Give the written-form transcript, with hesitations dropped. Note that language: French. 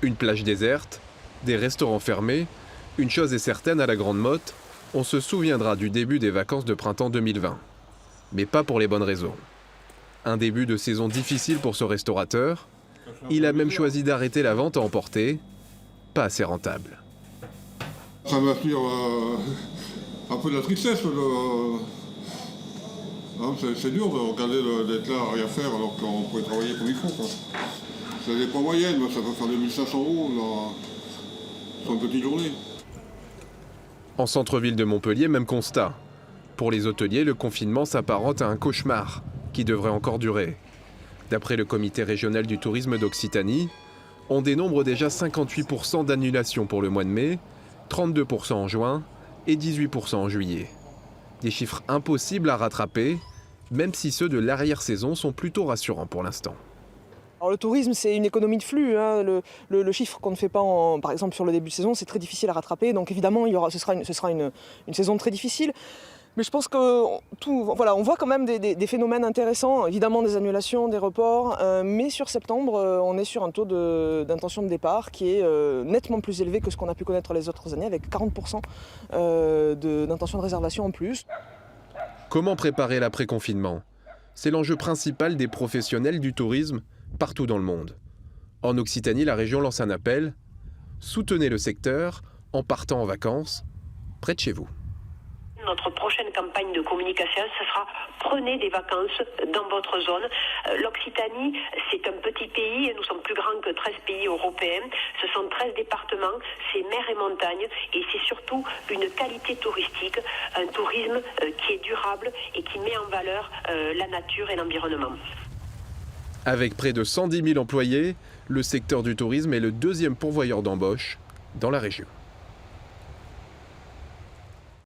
Une plage déserte, des restaurants fermés, une chose est certaine à la Grande Motte, on se souviendra du début des vacances de printemps 2020. Mais pas pour les bonnes raisons. Un début de saison difficile pour ce restaurateur. Il a même choisi d'arrêter la vente à emporter. Pas assez rentable. Ça m'inspire un peu de la tristesse. C'est dur de regarder d'être là à rien faire alors qu'on pourrait travailler comme il faut, quoi. C'est des poids moyennes, ça peut faire 2500 € sur une petite journée. En centre-ville de Montpellier, même constat. Pour les hôteliers, le confinement s'apparente à un cauchemar qui devrait encore durer. D'après le comité régional du tourisme d'Occitanie, on dénombre déjà 58% d'annulations pour le mois de mai, 32% en juin et 18% en juillet. Des chiffres impossibles à rattraper, même si ceux de l'arrière-saison sont plutôt rassurants pour l'instant. Alors le tourisme, c'est une économie de flux. Hein. Le chiffre qu'on ne fait pas, par exemple, sur le début de saison, c'est très difficile à rattraper. Donc évidemment, ce sera une saison très difficile. Mais je pense qu'on voit quand même des phénomènes intéressants. Évidemment, des annulations, des reports. Mais sur septembre, on est sur un taux d'intention de départ qui est nettement plus élevé que ce qu'on a pu connaître les autres années, avec 40% d'intention de réservation en plus. Comment préparer l'après-confinement ? C'est l'enjeu principal des professionnels du tourisme partout dans le monde. En Occitanie, la région lance un appel. Soutenez le secteur en partant en vacances près de chez vous. Notre prochaine campagne de communication, ce sera prenez des vacances dans votre zone. L'Occitanie, c'est un petit pays, nous sommes plus grands que 13 pays européens. Ce sont 13 départements, c'est mer et montagne et c'est surtout une qualité touristique, un tourisme qui est durable et qui met en valeur la nature et l'environnement. Avec près de 110 000 employés, le secteur du tourisme est le deuxième pourvoyeur d'embauche dans la région.